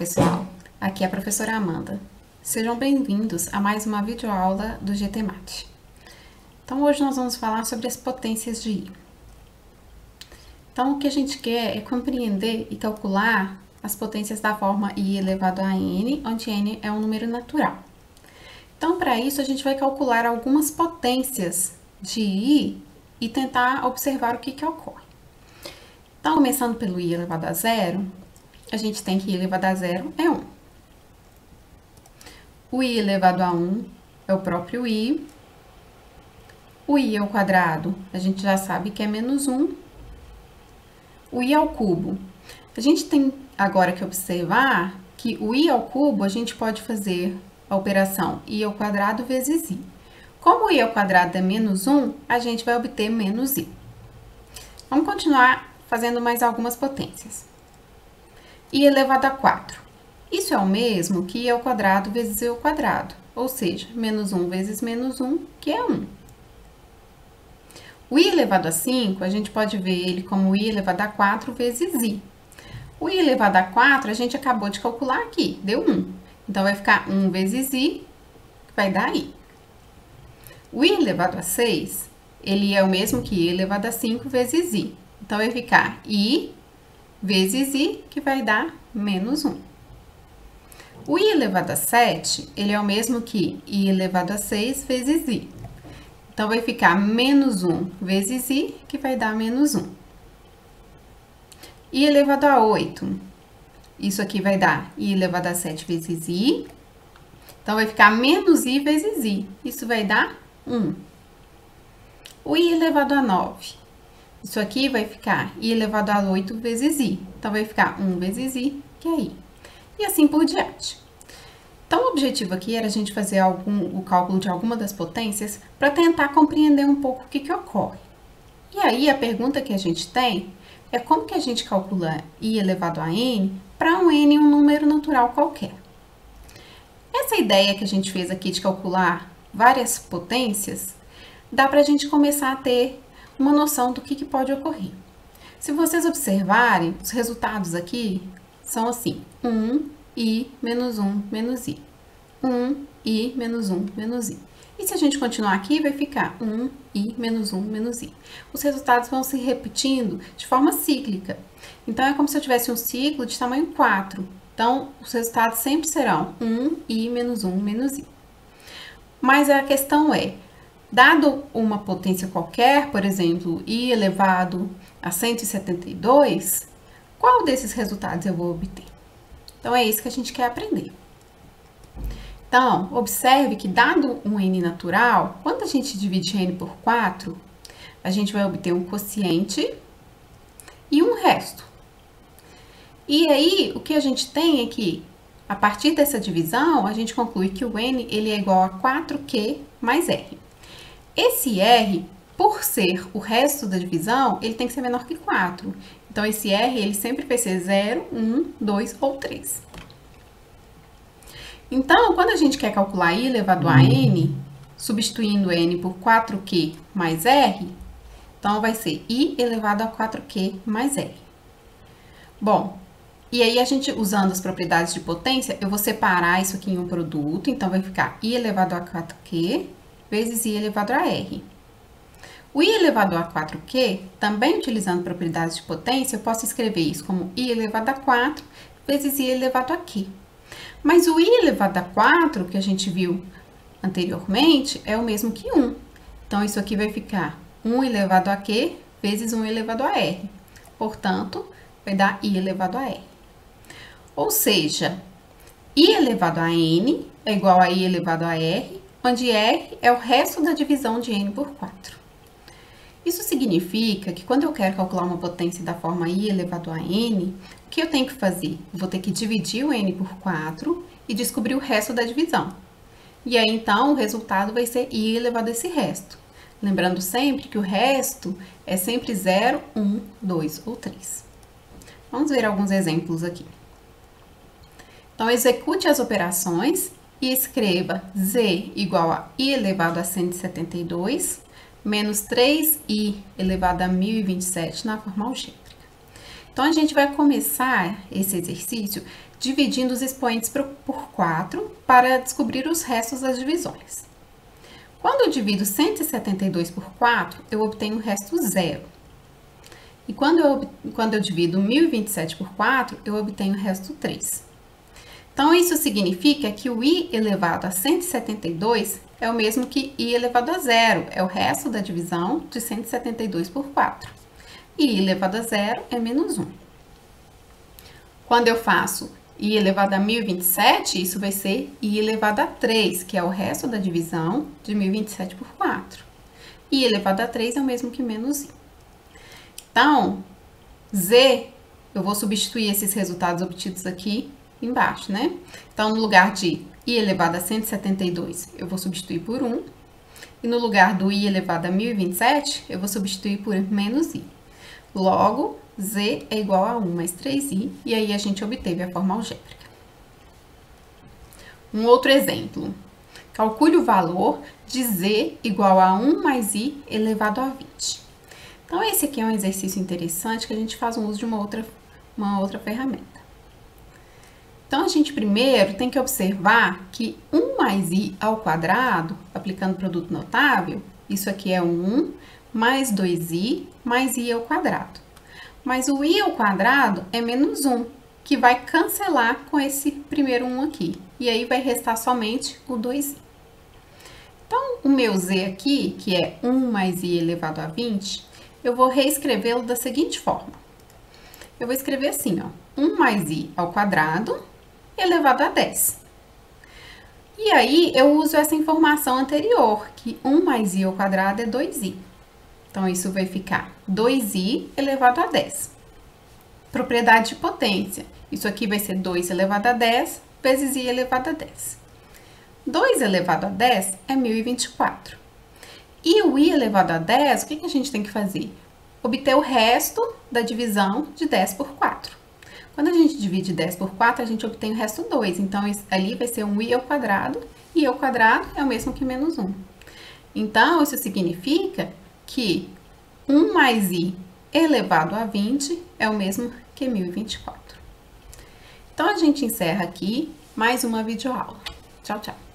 pessoal, aqui é a professora Amanda. Sejam bem-vindos a mais uma videoaula do GTMath. Então hoje nós vamos falar sobre as potências de I. Então o que a gente quer é compreender e calcular as potências da forma I elevado a n, onde n é um número natural. Então para isso a gente vai calcular algumas potências de I e tentar observar o que ocorre. Então começando pelo I elevado a zero, a gente tem que I elevado a zero é 1. O I elevado a 1 é o próprio I. O I ao quadrado, a gente já sabe que é menos 1. O I ao cubo, a gente tem agora que observar que o I ao cubo, a gente pode fazer a operação I ao quadrado vezes I. Como o I ao quadrado é menos 1, a gente vai obter menos I. Vamos continuar fazendo mais algumas potências. I elevado a 4. Isso é o mesmo que I ao quadrado vezes I ao quadrado, ou seja, menos 1 vezes menos 1, que é 1. O I elevado a 5, a gente pode ver ele como I elevado a 4 vezes I. O I elevado a 4, a gente acabou de calcular aqui, deu 1. Então, vai ficar 1 vezes I, que vai dar I. O I elevado a 6, ele é o mesmo que I elevado a 5 vezes I. Então, vai ficar I vezes I, que vai dar menos 1. O I elevado a 7, ele é o mesmo que I elevado a 6 vezes I. Então, vai ficar menos 1 vezes I, que vai dar menos 1. I elevado a 8, isso aqui vai dar I elevado a 7 vezes I. Então, vai ficar menos I vezes I, isso vai dar 1. O I elevado a 9, isso aqui vai ficar I elevado a 8 vezes I. Então, vai ficar 1 vezes I, que é I. E assim por diante. Então, o objetivo aqui era a gente fazer o cálculo de alguma das potências para tentar compreender um pouco o que ocorre. E aí, a pergunta que a gente tem é como que a gente calcula I elevado a n para um n um número natural qualquer. Essa ideia que a gente fez aqui de calcular várias potências, dá para a gente começar a ter uma noção do que pode ocorrer. Se vocês observarem, os resultados aqui são assim: 1, I, menos 1, menos I. 1, I, menos 1, menos I. E se a gente continuar aqui, vai ficar 1, I, menos 1, menos I. Os resultados vão se repetindo de forma cíclica. Então, é como se eu tivesse um ciclo de tamanho 4. Então, os resultados sempre serão 1, I, menos 1, menos I. Mas a questão é, dado uma potência qualquer, por exemplo, I elevado a 172, qual desses resultados eu vou obter? Então, é isso que a gente quer aprender. Então, observe que, dado um n natural, quando a gente divide n por 4, a gente vai obter um quociente e um resto. E aí, o que a gente tem é que, a partir dessa divisão, a gente conclui que o n ele é igual a 4q mais r. Esse r, por ser o resto da divisão, ele tem que ser menor que 4. Então, esse r, ele sempre vai ser 0, 1, 2 ou 3. Então, quando a gente quer calcular I elevado a n, substituindo n por 4q mais r, então vai ser I elevado a 4q mais r. Bom, e aí a gente, usando as propriedades de potência, eu vou separar isso aqui em um produto, então vai ficar I elevado a 4q vezes I elevado a r. O I elevado a 4q, também utilizando propriedades de potência, eu posso escrever isso como I elevado a 4 vezes I elevado a q. Mas o I elevado a 4, que a gente viu anteriormente, é o mesmo que 1. Então, isso aqui vai ficar 1 elevado a q vezes 1 elevado a r. Portanto, vai dar I elevado a r. Ou seja, I elevado a n é igual a I elevado a r, onde r é o resto da divisão de n por 4. Isso significa que quando eu quero calcular uma potência da forma I elevado a n, o que eu tenho que fazer? Eu vou ter que dividir o n por 4 e descobrir o resto da divisão. E aí, então, o resultado vai ser I elevado a esse resto. Lembrando sempre que o resto é sempre 0, 1, 2 ou 3. Vamos ver alguns exemplos aqui. Então, execute as operações e escreva z igual a I elevado a 172 menos 3i elevado a 1027 na forma algébrica. Então, a gente vai começar esse exercício dividindo os expoentes por 4 para descobrir os restos das divisões. Quando eu divido 172 por 4, eu obtenho o resto 0. E quando eu divido 1027 por 4, eu obtenho o resto 3. Então, isso significa que o i elevado a 172 é o mesmo que i elevado a 0, é o resto da divisão de 172 por 4. E i elevado a 0 é menos 1. Quando eu faço i elevado a 1027, isso vai ser i elevado a 3, que é o resto da divisão de 1027 por 4. I elevado a 3 é o mesmo que menos i. Então, z, eu vou substituir esses resultados obtidos aqui embaixo, né? Então, no lugar de i elevado a 172, eu vou substituir por 1. E no lugar do i elevado a 1027, eu vou substituir por menos i. Logo, z é igual a 1 mais 3i, e aí a gente obteve a forma algébrica. Um outro exemplo. Calcule o valor de z igual a 1 mais i elevado a 20. Então, esse aqui é um exercício interessante que a gente faz um uso de uma outra ferramenta. Então, a gente primeiro tem que observar que 1 mais i ao quadrado, aplicando produto notável, isso aqui é 1 mais 2i mais i ao quadrado. Mas o i ao quadrado é menos 1, que vai cancelar com esse primeiro 1 aqui. E aí vai restar somente o 2i. Então, o meu z aqui, que é 1 mais i elevado a 20, eu vou reescrevê-lo da seguinte forma. Eu vou escrever assim, ó, 1 mais i ao quadrado elevado a 10. E aí, eu uso essa informação anterior, que 1 mais i ao quadrado é 2i. Então, isso vai ficar 2i elevado a 10. Propriedade de potência. Isso aqui vai ser 2 elevado a 10 vezes i elevado a 10. 2 elevado a 10 é 1024. E o i elevado a 10, o que a gente tem que fazer? Obter o resto da divisão de 10 por 4. Quando a gente divide 10 por 4, a gente obtém o resto 2. Então, ali vai ser um i ao quadrado, e ao quadrado é o mesmo que menos 1. Então, isso significa que 1 mais i elevado a 20 é o mesmo que 1024. Então, a gente encerra aqui mais uma videoaula. Tchau, tchau!